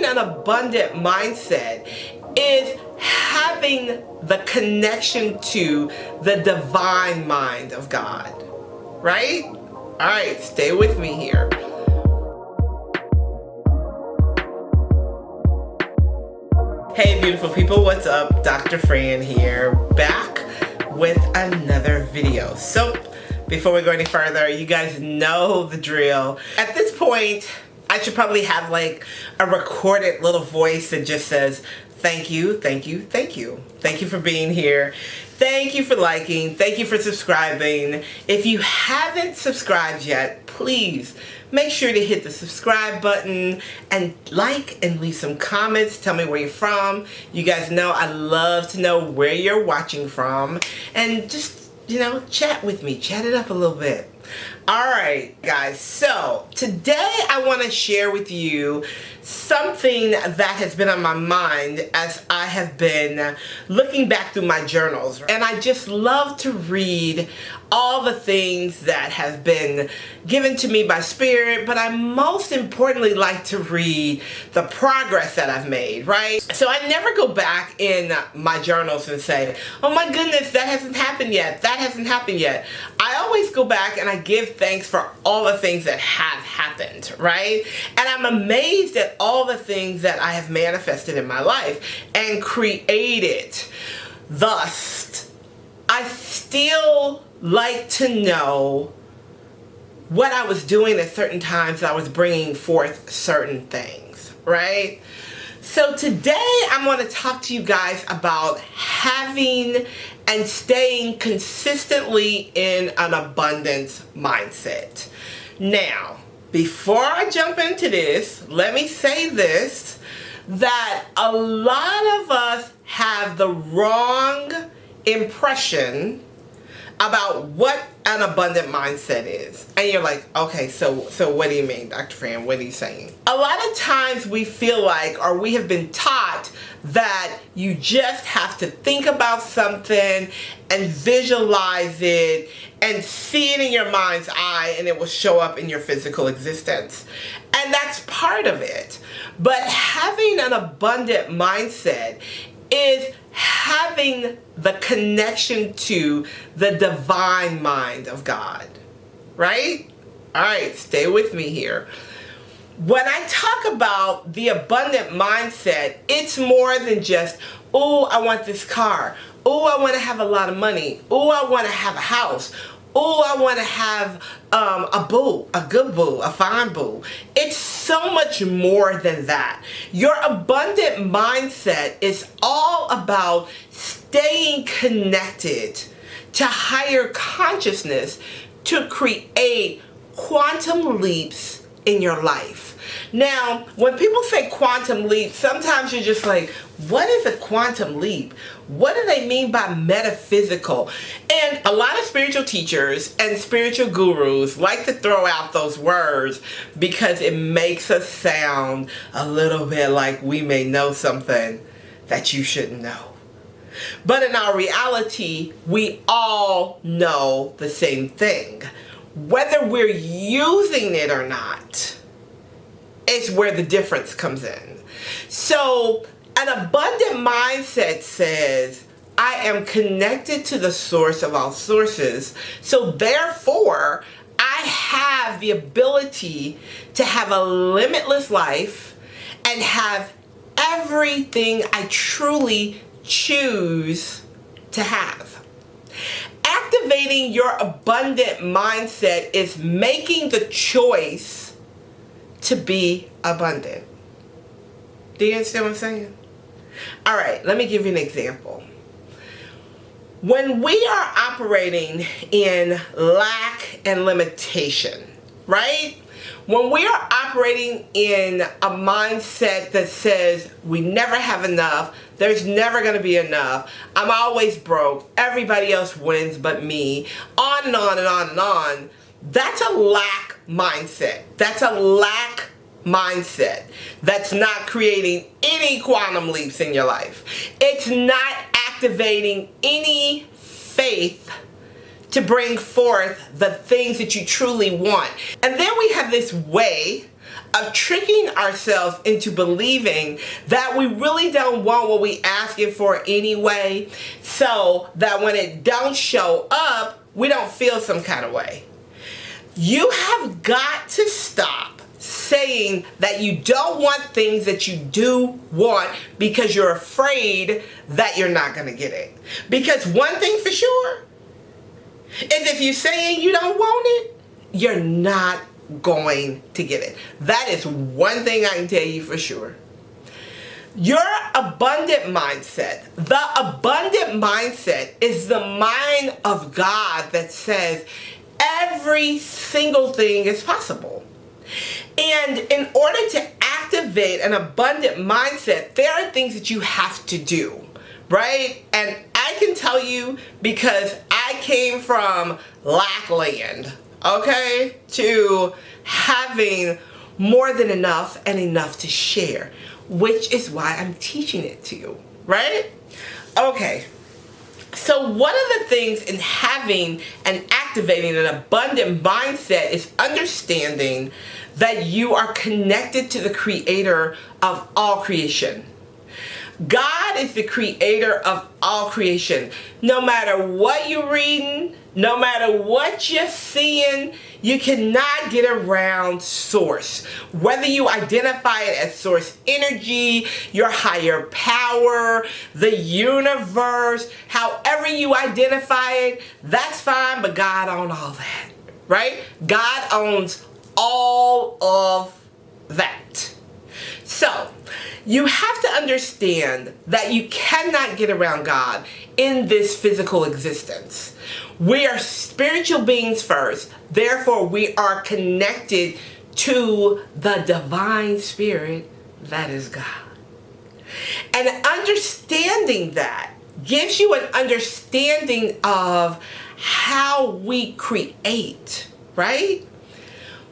having an abundant mindset is having the connection to the divine mind of God, right? All right, stay with me here. Hey beautiful people, what's up? Dr. Fran here, back with another video. So before we go any further, you guys know the drill. At this point, I should probably have like a recorded little voice that just says, thank you, thank you, thank you. Thank you for being here. Thank you for liking. Thank you for subscribing. If you haven't subscribed yet, please make sure to hit the subscribe button and like and leave some comments. Tell me where you're from. You guys know I love to know where you're watching from. And just, you know, chat with me. Chat it up a little bit. Alright guys, so today I want to share with you something that has been on my mind as I have been looking back through my journals. And I just love to read all the things that have been given to me by Spirit, but I most importantly like to read the progress that I've made, right? So I never go back in my journals and say, oh my goodness, that hasn't happened yet, that hasn't happened yet. I always go back and I give thanks for all the things that have happened, right? And I'm amazed at all the things that I have manifested in my life and created. Thus, I still like to know what I was doing at certain times that I was bringing forth certain things, right? So today I'm going to talk to you guys about having and staying consistently in an abundance mindset. Now, before I jump into this, let me say this, that a lot of us have the wrong impression about what an abundant mindset is. And you're like, okay, so what do you mean, Dr. Fran? What are you saying? A lot of times we feel like, or we have been taught, that you just have to think about something and visualize it and see it in your mind's eye and it will show up in your physical existence. And that's part of it. But having an abundant mindset is having the connection to the divine mind of God, right? All right, stay with me here. When I talk about the abundant mindset, it's more than just, oh, I want this car. Oh, I want to have a lot of money. Oh, I want to have a house. Oh, I want to have a boo, a good boo, a fine boo. It's so much more than that. Your abundant mindset is all about staying connected to higher consciousness to create quantum leaps in your life. Now, when people say quantum leap, sometimes you're just like, what is a quantum leap? What do they mean by metaphysical? And a lot of spiritual teachers and spiritual gurus like to throw out those words because it makes us sound a little bit like we may know something that you shouldn't know. But in our reality, we all know the same thing. Whether we're using it or not is where the difference comes in. So an abundant mindset says, I am connected to the source of all sources. So therefore, I have the ability to have a limitless life and have everything I truly choose to have. Activating your abundant mindset is making the choice to be abundant. Do you understand what I'm saying? Alright, let me give you an example. When we are operating in lack and limitation, right? When we are operating in a mindset that says we never have enough, there's never going to be enough, I'm always broke, everybody else wins but me, on and on and on and on, that's a lack mindset. That's a lack mindset. That's not creating any quantum leaps in your life. It's not activating any faith to bring forth the things that you truly want. And then we have this way of tricking ourselves into believing that we really don't want what we asking for anyway, so that when it don't show up, we don't feel some kind of way. You have got to stop saying that you don't want things that you do want because you're afraid that you're not going to get it. Because one thing for sure is if you're saying you don't want it, you're not going to get it. That is one thing I can tell you for sure. Your abundant mindset, the abundant mindset is the mind of God that says every single thing is possible. And in order to activate an abundant mindset, there are things that you have to do, right? And I can tell you because I came from lack land, okay, to having more than enough and enough to share, which is why I'm teaching it to you, right? Okay. So one of the things in having and activating an abundant mindset is understanding that you are connected to the creator of all creation. God is the creator of all creation. No matter what you're reading, no matter what you're seeing, you cannot get around source. Whether you identify it as source energy, your higher power, the universe, however you identify it, that's fine, but God owns all that, right? God owns all of that. So, you have to understand that you cannot get around God in this physical existence. We are spiritual beings first. Therefore, we are connected to the divine spirit that is God. And understanding that gives you an understanding of how we create, right?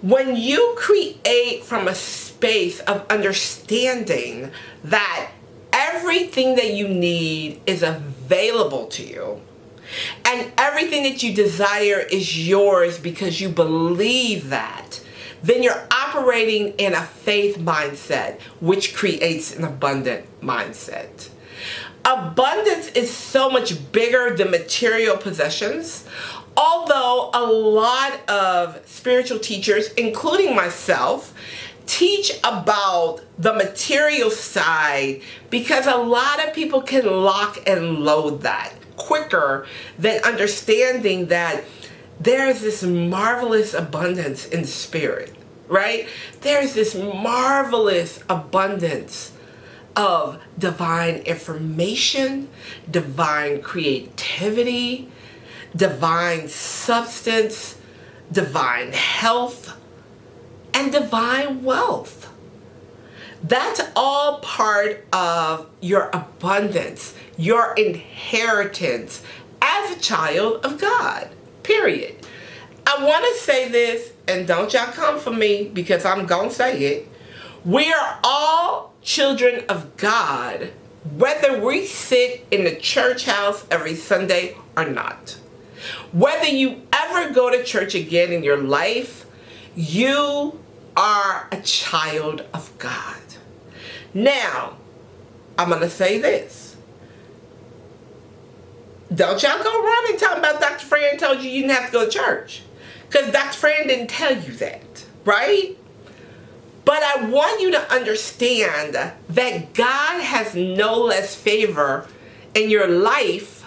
When you create from a space of understanding that everything that you need is available to you, and everything that you desire is yours because you believe that, then you're operating in a faith mindset, which creates an abundant mindset. Abundance is so much bigger than material possessions. Although a lot of spiritual teachers, including myself, teach about the material side because a lot of people can lock and load that quicker than understanding that there's this marvelous abundance in spirit, right? There's this marvelous abundance of divine information, divine creativity, divine substance, divine health, and divine wealth. That's all part of your abundance, your inheritance as a child of God, period. I want to say this, and don't y'all come for me because I'm going to say it. We are all children of God, whether we sit in the church house every Sunday or not. Whether you ever go to church again in your life, you are a child of God. Now, I'm going to say this. Don't y'all go running talking about Dr. Fran told you didn't have to go to church. Because Dr. Fran didn't tell you that, right? But I want you to understand that God has no less favor in your life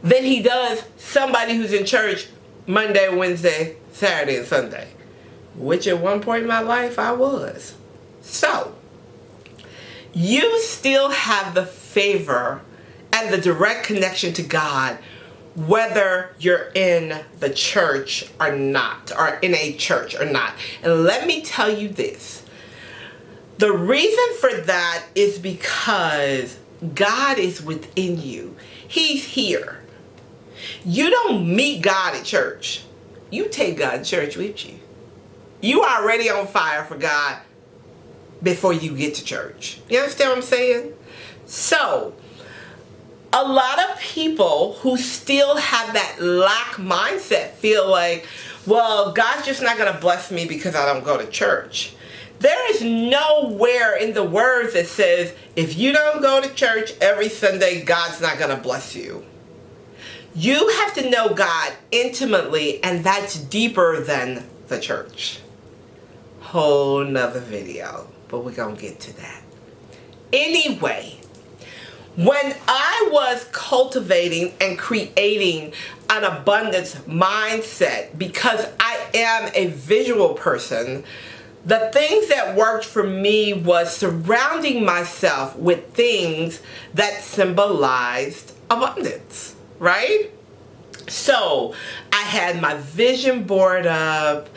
than he does somebody who's in church Monday, Wednesday, Saturday, and Sunday. Which at one point in my life I was. So, you still have the favor and the direct connection to God whether you're in the church or not, or in a church or not. And let me tell you this. The reason for that is because God is within you. He's here. You don't meet God at church. You take God to church with you. You are already on fire for God before you get to church. You understand what I'm saying? So, a lot of people who still have that lack mindset feel like, well, God's just not going to bless me because I don't go to church. There is nowhere in the Word that says, if you don't go to church every Sunday, God's not going to bless you. You have to know God intimately, and that's deeper than the church. Whole nother video, but we're going to get to that. Anyway, when I was cultivating and creating an abundance mindset, because I am a visual person, the things that worked for me was surrounding myself with things that symbolized abundance, right? So I had my vision board up.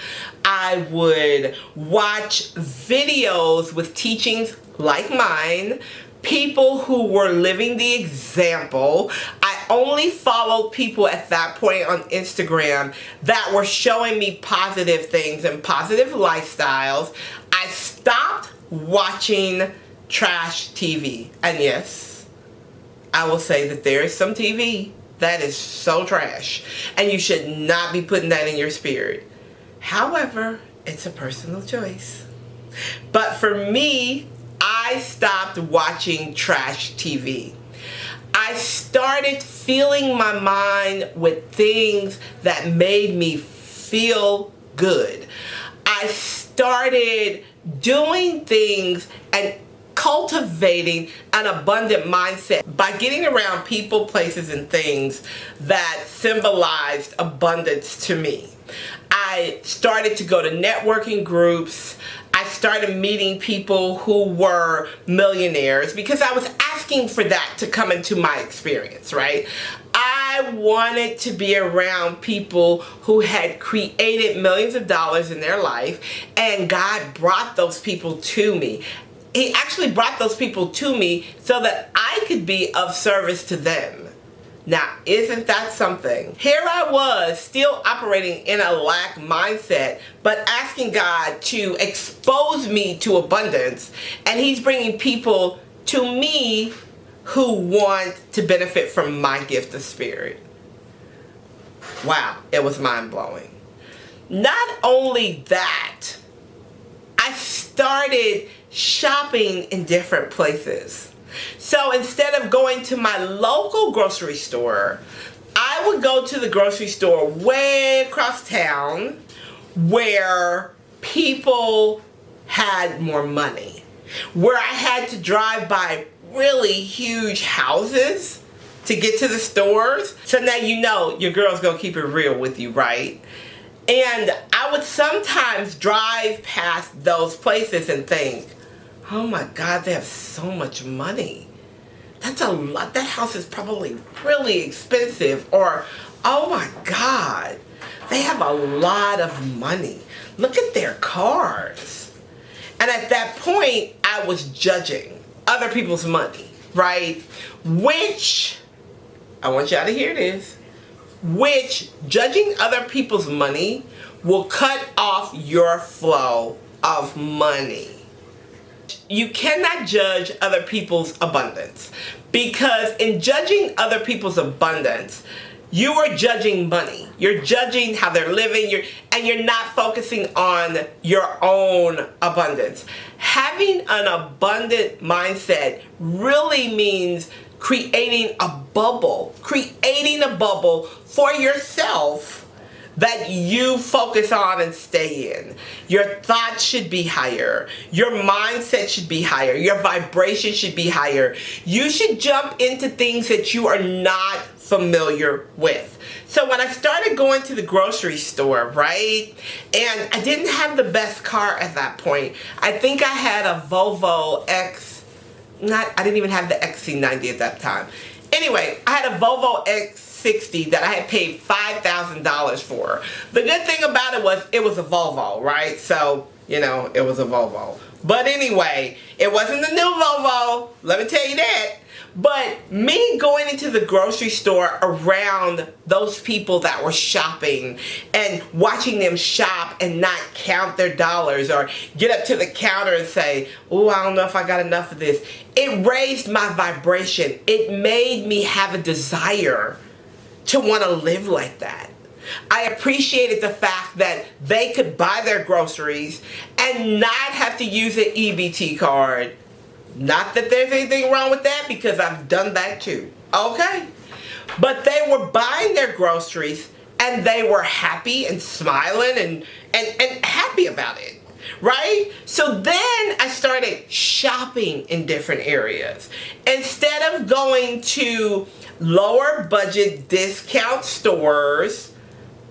I would watch videos with teachings like mine, people who were living the example. I only followed people at that point on Instagram that were showing me positive things and positive lifestyles. I stopped watching trash TV. And yes, I will say that there is some TV that is so trash, and you should not be putting that in your spirit. However, it's a personal choice. But for me, I stopped watching trash TV. I started filling my mind with things that made me feel good. I started doing things and cultivating an abundant mindset by getting around people, places, and things that symbolized abundance to me. I started to go to networking groups. I started meeting people who were millionaires because I was asking for that to come into my experience, right? I wanted to be around people who had created millions of dollars in their life, and God brought those people to me. He actually brought those people to me so that I could be of service to them. Now, isn't that something? Here I was, still operating in a lack mindset, but asking God to expose me to abundance, and He's bringing people to me who want to benefit from my gift of spirit. Wow, it was mind-blowing. Not only that, I started shopping in different places. So instead of going to my local grocery store, I would go to the grocery store way across town where people had more money, where I had to drive by really huge houses to get to the stores. So now you know your girl's gonna keep it real with you, right? And I would sometimes drive past those places and think, oh my God, they have so much money. That's a lot. That house is probably really expensive. Or, oh my God, they have a lot of money. Look at their cars. And at that point, I was judging other people's money, right? Which, I want y'all to hear this, which judging other people's money will cut off your flow of money. You cannot judge other people's abundance, because in judging other people's abundance, you are judging money. You're judging how they're living, and you're not focusing on your own abundance. Having an abundant mindset really means creating a bubble for yourself that you focus on and stay in. Your thoughts should be higher. Your mindset should be higher. Your vibration should be higher. You should jump into things that you are not familiar with. So when I started going to the grocery store, right, and I didn't have the best car at that point. I think I had a Volvo I didn't even have the XC90 at that time. Anyway, I had a Volvo X60 that I had paid $5,000 for. The good thing about it was a Volvo, right? So, you know, it was a Volvo. But anyway, it wasn't the new Volvo, let me tell you that. But me going into the grocery store around those people that were shopping and watching them shop and not count their dollars or get up to the counter and say, oh, I don't know if I got enough of this. It raised my vibration. It made me have a desire to want to live like that. I appreciated the fact that they could buy their groceries and not have to use an EBT card. Not that there's anything wrong with that, because I've done that too. Okay? But they were buying their groceries and they were happy and smiling and happy about it. Right? So then I started shopping in different areas. Instead of going to lower budget discount stores,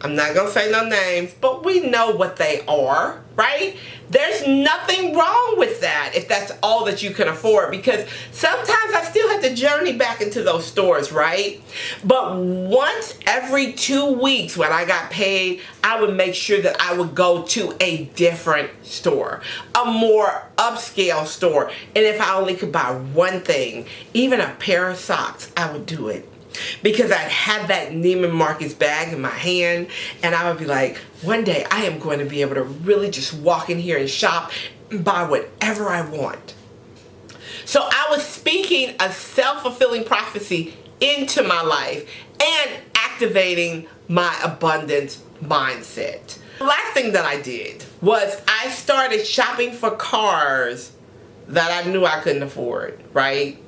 I'm not going to say no names, but we know what they are, right? There's nothing wrong with that if that's all that you can afford, because sometimes I still have to journey back into those stores, right? But once every 2 weeks when I got paid, I would make sure that I would go to a different store, a more upscale store. And if I only could buy one thing, even a pair of socks, I would do it. Because I'd have that Neiman Marcus bag in my hand, and I would be like, one day I am going to be able to really just walk in here and shop and buy whatever I want. So I was speaking a self-fulfilling prophecy into my life and activating my abundance mindset. The last thing that I did was I started shopping for cars that I knew I couldn't afford, right?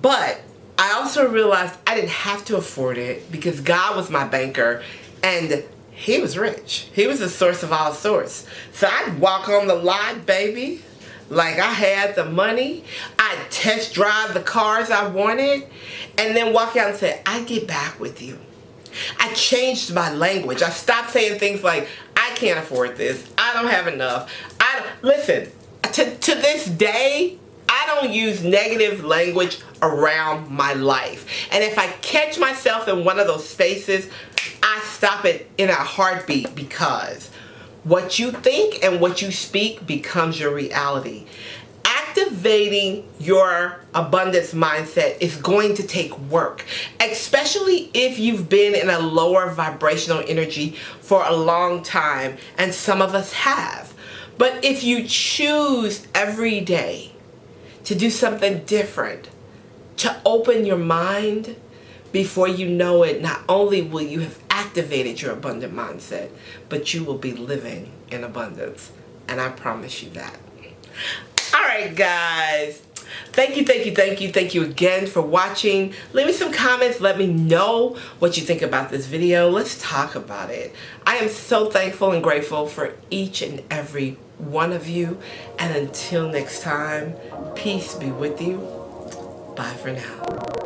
But I also realized I didn't have to afford it because God was my banker and He was rich. He was the source of all source. So I'd walk on the lot, baby, like I had the money. I'd test drive the cars I wanted and then walk out and say, I'll get back with you. I changed my language. I stopped saying things like, I can't afford this. I don't have enough. Listen, to this day, I don't use negative language around my life. And if I catch myself in one of those spaces, I stop it in a heartbeat, because what you think and what you speak becomes your reality. Activating your abundance mindset is going to take work, especially if you've been in a lower vibrational energy for a long time, and some of us have. But if you choose every day to do something different, to open your mind, before you know it, not only will you have activated your abundant mindset, but you will be living in abundance. And I promise you that. Alright guys, thank you again for watching. Leave me some comments, let me know what you think about this video. Let's talk about it. I am so thankful and grateful for each and every one of you. And until next time, peace be with you. Bye for now.